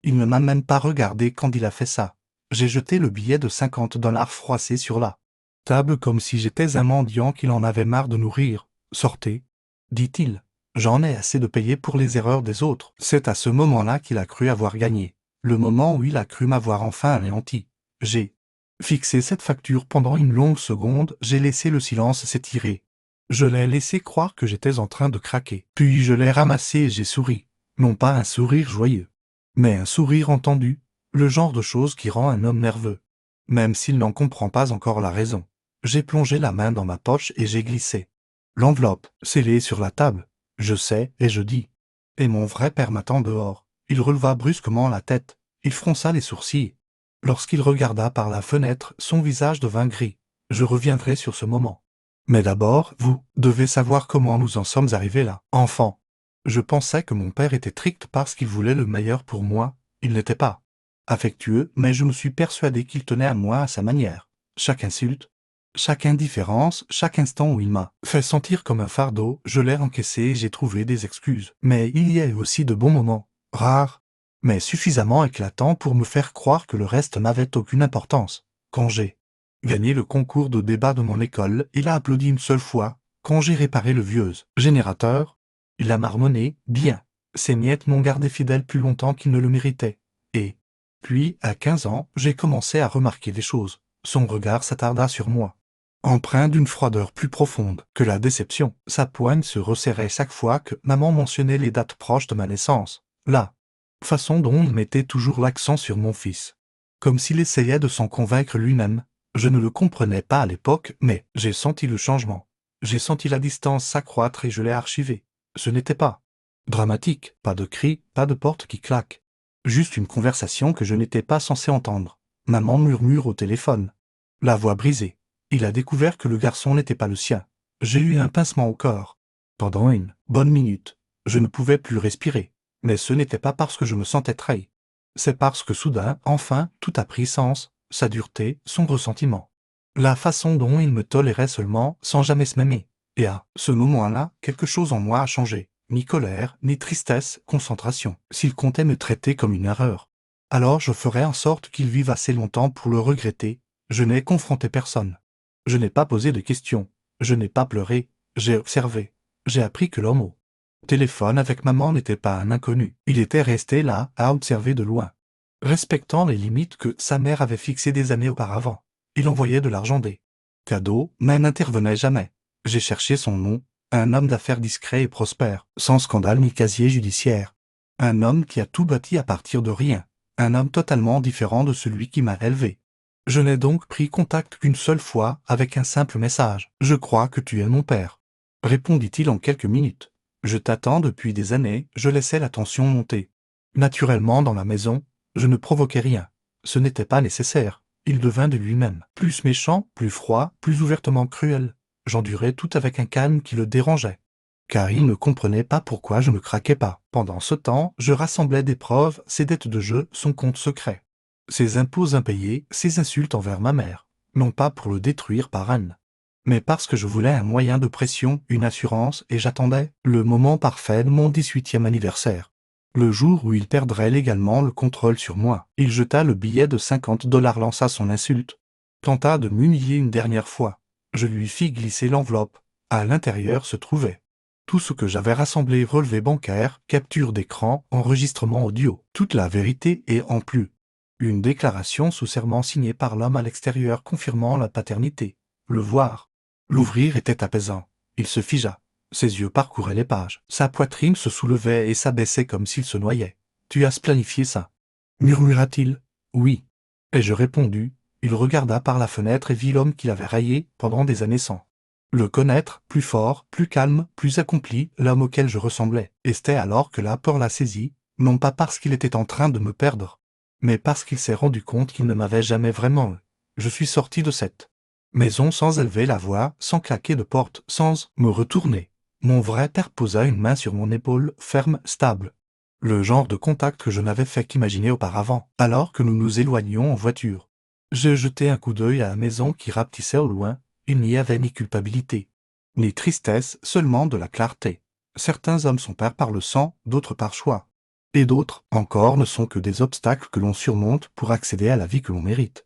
Il ne m'a même pas regardé quand il a fait ça. J'ai jeté le billet de 50 $ froissé sur la table comme si j'étais un mendiant qu'il en avait marre de nourrir. Sortez, dit-il. J'en ai assez de payer pour les erreurs des autres. C'est à ce moment-là qu'il a cru avoir gagné. Le moment où il a cru m'avoir enfin anéanti. J'ai fixé cette facture pendant une longue seconde, j'ai laissé le silence s'étirer. Je l'ai laissé croire que j'étais en train de craquer. Puis je l'ai ramassé et j'ai souri. Non pas un sourire joyeux, mais un sourire entendu, le genre de chose qui rend un homme nerveux. Même s'il n'en comprend pas encore la raison. J'ai plongé la main dans ma poche et j'ai glissé l'enveloppe, scellée sur la table. Je sais, et je dis. Et mon vrai père m'attend dehors. Il releva brusquement la tête. Il fronça les sourcils. Lorsqu'il regarda par la fenêtre, son visage devint gris. Je reviendrai sur ce moment. Mais d'abord, vous devez savoir comment nous en sommes arrivés là. Enfant. Je pensais que mon père était strict parce qu'il voulait le meilleur pour moi. Il n'était pas affectueux, mais je me suis persuadé qu'il tenait à moi à sa manière. Chaque insulte, chaque indifférence, chaque instant où il m'a fait sentir comme un fardeau, je l'ai encaissé et j'ai trouvé des excuses. Mais il y a eu aussi de bons moments, rares, mais suffisamment éclatants pour me faire croire que le reste n'avait aucune importance. Quand j'ai gagné le concours de débat de mon école, il a applaudi une seule fois. Quand j'ai réparé le vieux générateur, il a marmonné, bien. Ces miettes m'ont gardé fidèle plus longtemps qu'il ne le méritait. Et puis, à 15 ans, j'ai commencé à remarquer des choses. Son regard s'attarda sur moi. Empreint d'une froideur plus profonde que la déception, sa poigne se resserrait chaque fois que maman mentionnait les dates proches de ma naissance. La façon dont il mettait toujours l'accent sur mon fils. Comme s'il essayait de s'en convaincre lui-même. Je ne le comprenais pas à l'époque, mais j'ai senti le changement. J'ai senti la distance s'accroître et je l'ai archivé. Ce n'était pas dramatique, pas de cris, pas de porte qui claque. Juste une conversation que je n'étais pas censé entendre. Maman murmure au téléphone. La voix brisée. Il a découvert que le garçon n'était pas le sien. J'ai eu un pincement au corps. Pendant une bonne minute, je ne pouvais plus respirer. Mais ce n'était pas parce que je me sentais trahi. C'est parce que soudain, enfin, tout a pris sens, sa dureté, son ressentiment. La façon dont il me tolérait seulement, sans jamais se m'aimer. Et à ce moment-là, quelque chose en moi a changé. Ni colère, ni tristesse, concentration. S'il comptait me traiter comme une erreur, alors je ferais en sorte qu'il vive assez longtemps pour le regretter. Je n'ai confronté personne. Je n'ai pas posé de questions. Je n'ai pas pleuré. J'ai observé. J'ai appris que l'homme au téléphone avec maman n'était pas un inconnu. Il était resté là, à observer de loin. Respectant les limites que sa mère avait fixées des années auparavant. Il envoyait de l'argent des cadeaux, mais n'intervenait jamais. J'ai cherché son nom, un homme d'affaires discret et prospère, sans scandale ni casier judiciaire. Un homme qui a tout bâti à partir de rien. Un homme totalement différent de celui qui m'a élevé. Je n'ai donc pris contact qu'une seule fois avec un simple message. « Je crois que tu es mon père », répondit-il en quelques minutes. Je t'attends depuis des années, je laissais la tension monter. Naturellement dans la maison, je ne provoquais rien. Ce n'était pas nécessaire. Il devint de lui-même, plus méchant, plus froid, plus ouvertement cruel. J'endurais tout avec un calme qui le dérangeait. Car il ne comprenait pas pourquoi je ne craquais pas. Pendant ce temps, je rassemblais des preuves, ses dettes de jeu, son compte secret. Ses impôts impayés, ses insultes envers ma mère. Non pas pour le détruire par haine, mais parce que je voulais un moyen de pression, une assurance, et j'attendais le moment parfait de mon 18e anniversaire. Le jour où il perdrait légalement le contrôle sur moi. Il jeta le billet de 50 $, lança son insulte, tenta de m'humilier une dernière fois. Je lui fis glisser l'enveloppe. À l'intérieur se trouvait tout ce que j'avais rassemblé: relevé bancaire, capture d'écran, enregistrement audio, toute la vérité et en plus. Une déclaration sous serment signée par l'homme à l'extérieur confirmant la paternité. Le voir, l'ouvrir était apaisant. Il se figea. Ses yeux parcouraient les pages. Sa poitrine se soulevait et s'abaissait comme s'il se noyait. « Tu as planifié ça ?» murmura-t-il. « Oui. » Et je répondis. Il regarda par la fenêtre et vit l'homme qu'il avait raillé pendant des années sans le connaître, plus fort, plus calme, plus accompli, l'homme auquel je ressemblais. Et c'était alors que la peur l'a saisi, non pas parce qu'il était en train de me perdre, mais parce qu'il s'est rendu compte qu'il ne m'avait jamais vraiment eu. Je suis sorti de cette maison sans élever la voix, sans claquer de porte, sans me retourner. Mon vrai père posa une main sur mon épaule, ferme, stable. Le genre de contact que je n'avais fait qu'imaginer auparavant, alors que nous nous éloignions en voiture. J'ai jeté un coup d'œil à la maison qui rapetissait au loin. Il n'y avait ni culpabilité, ni tristesse, seulement de la clarté. Certains hommes sont pères par le sang, d'autres par choix. Et d'autres, encore, ne sont que des obstacles que l'on surmonte pour accéder à la vie que l'on mérite.